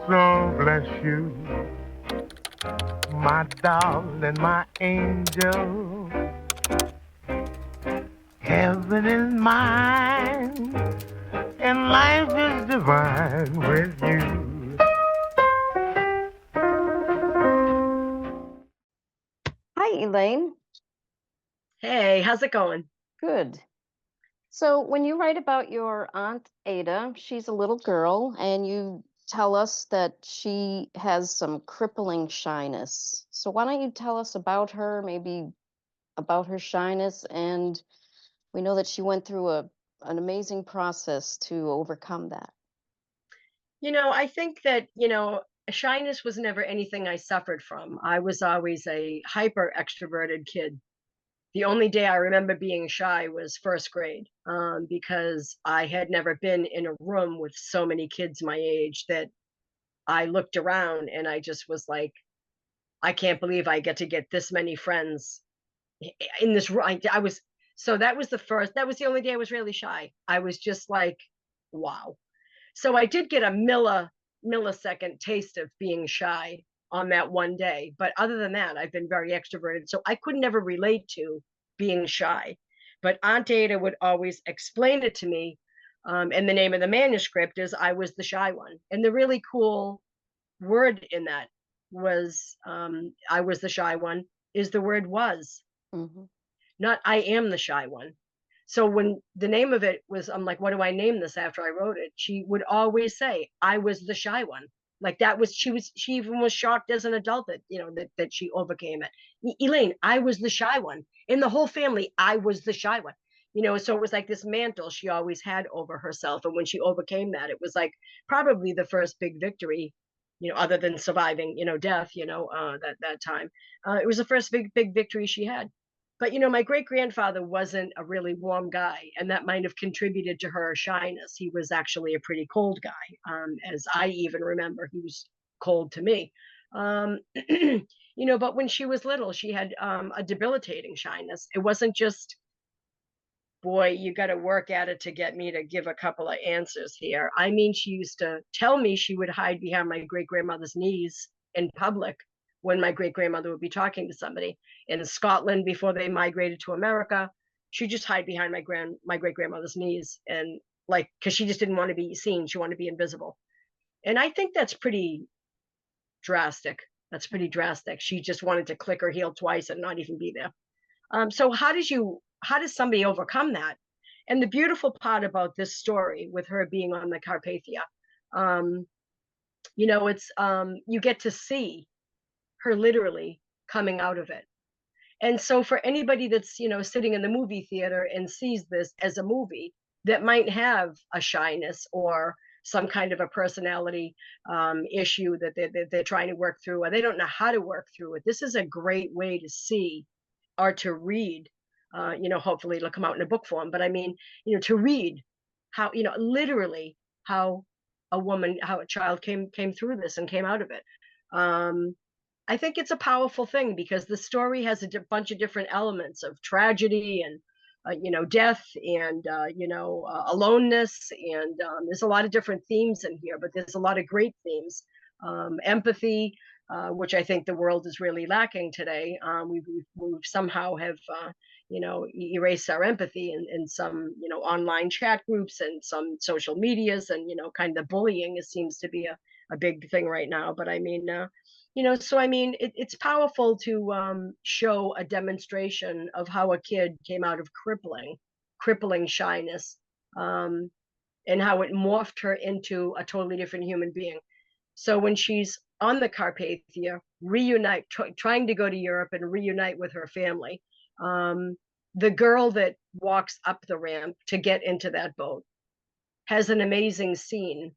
So bless you, my darling, my angel. Heaven is mine, and life is divine with you. Hi, Elaine. Hey, how's it going? Good. So, when you write about your Aunt Ada, she's a little girl, and you tell us that she has some crippling shyness. So, why don't you tell us about her, maybe about her shyness? And we know that she went through an amazing process to overcome that. I think that, shyness was never anything I suffered from. I was always a hyper extroverted kid. The only day I remember being shy was first grade, because I had never been in a room with so many kids my age that I looked around and I just was like, I can't believe I get to get this many friends in this room. I was so that was the only day I was really shy. I was just like, wow. So I did get a millisecond taste of being shy on that one day. But other than that, I've been very extroverted. So I could never relate to being shy. But Aunt Ada would always explain it to me. And the name of the manuscript is I was the shy one. And the really cool word in that was I was the shy one is the word was, Hmm. not I am the shy one. So when the name of it was, I'm like, what do I name this after I wrote it? She would always say, I was the shy one. Like that was, she even was shocked as an adult that, that she overcame it. Elaine, I was the shy one. In the whole family, I was the shy one. So it was like this mantle she always had over herself. And when she overcame that, it was like probably the first big victory, other than surviving, death, that time. It was the first big victory she had. But my great grandfather wasn't a really warm guy, and that might have contributed to her shyness. He was actually a pretty cold guy, as I even remember. He was cold to me. But when she was little, she had a debilitating shyness. It wasn't just, boy, you got to work at it to get me to give a couple of answers here. I mean, she used to tell me she would hide behind my great grandmother's knees in public when my great grandmother would be talking to somebody in Scotland before they migrated to America. She'd just hide behind my great grandmother's knees, and like, because she just didn't want to be seen. She wanted to be invisible. And I think that's pretty drastic. That's pretty drastic. She just wanted to click her heel twice and not even be there. So how does somebody overcome that? And the beautiful part about this story with her being on the Carpathia, um, it's you get to see her literally coming out of it. And so for anybody that's, sitting in the movie theater and sees this as a movie that might have a shyness or some kind of a personality issue that they're trying to work through, or they don't know how to work through it, this is a great way to see or to read. Hopefully it'll come out in a book form, but I mean, to read how, literally how how a child came through this and came out of it. Um, I think it's a powerful thing because the story has a bunch of different elements of tragedy and death and aloneness, and there's a lot of different themes in here, but there's a lot of great themes. Empathy, which I think the world is really lacking today. We've somehow have erased our empathy in some online chat groups and some social medias, and kind of bullying seems to be a big thing right now. But I mean, so I mean, it's powerful to show a demonstration of how a kid came out of crippling shyness, um, and how it morphed her into a totally different human being. So when she's on the Carpathia, trying to go to Europe and reunite with her family, um, the girl that walks up the ramp to get into that boat has an amazing scene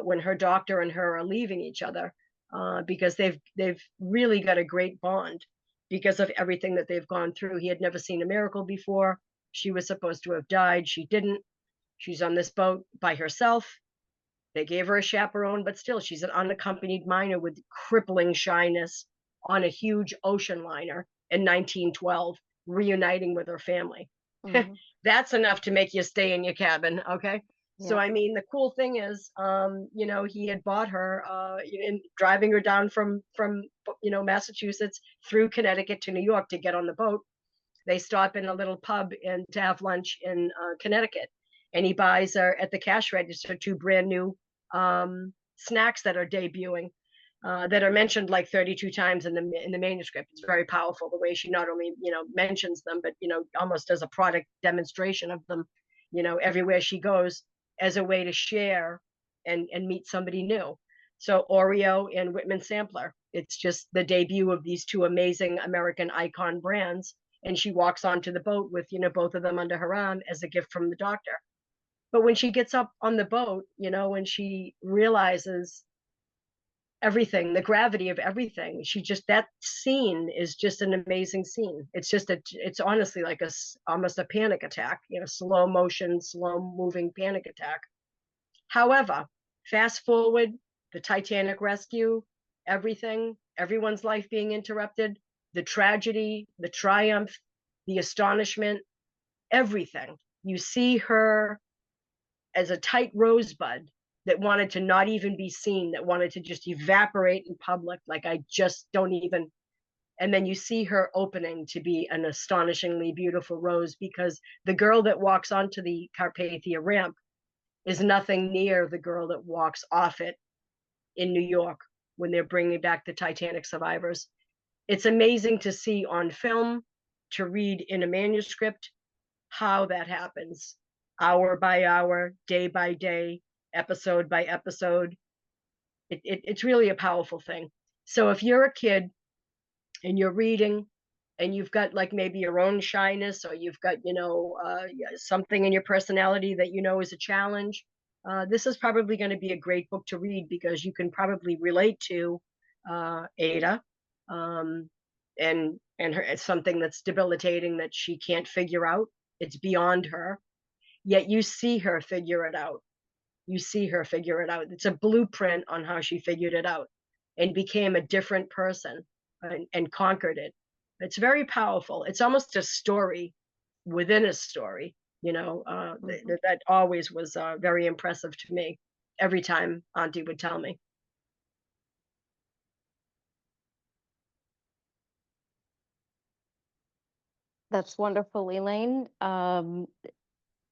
when her doctor and her are leaving each other, because they've really got a great bond because of everything that they've gone through. He had never seen a miracle before. She was supposed to have died. She didn't. She's on this boat by herself. They gave her a chaperone, but still, she's an unaccompanied minor with crippling shyness on a huge ocean liner in 1912, reuniting with her family. Hmm. That's enough to make you stay in your cabin, okay? So Yeah. I mean, the cool thing is, he had bought her, and driving her down from Massachusetts through Connecticut to New York to get on the boat. They stop in a little pub and to have lunch in Connecticut, and he buys her at the cash register two brand new snacks that are debuting, that are mentioned like 32 times in the manuscript. It's very powerful the way she not only mentions them, but almost as a product demonstration of them, everywhere she goes as a way to share and meet somebody new. So Oreo and Whitman Sampler. It's just the debut of these two amazing American icon brands, and she walks onto the boat with both of them under her arm as a gift from the doctor. But when she gets up on the boat, when she realizes everything, the gravity of everything, that scene is just an amazing scene. It's honestly like almost a panic attack, slow motion, slow moving panic attack. However, fast forward, the Titanic rescue, everyone's life being interrupted, the tragedy, the triumph, the astonishment, everything. You see her as a tight rosebud that wanted to not even be seen, that wanted to just evaporate in public, like I just don't even. And then you see her opening to be an astonishingly beautiful rose, because the girl that walks onto the Carpathia ramp is nothing near the girl that walks off it in New York when they're bringing back the Titanic survivors. It's amazing to see on film, to read in a manuscript, how that happens, hour by hour, day by day, episode by episode. It's really a powerful thing. So if you're a kid and you're reading and you've got like maybe your own shyness, or you've got something in your personality that is a challenge, this is probably going to be a great book to read, because you can probably relate to Ada, and her, it's something that's debilitating that she can't figure out. It's beyond her, yet you see her figure it out. It's a blueprint on how she figured it out and became a different person, and conquered it. It's very powerful. It's almost a story within a story. That always was very impressive to me every time Auntie would tell me. That's wonderful, Elaine.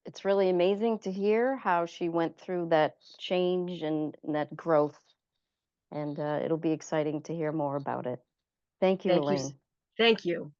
It's really amazing to hear how she went through that change and that growth. And it'll be exciting to hear more about it. Thank you, Thank you. Elaine. Thank you.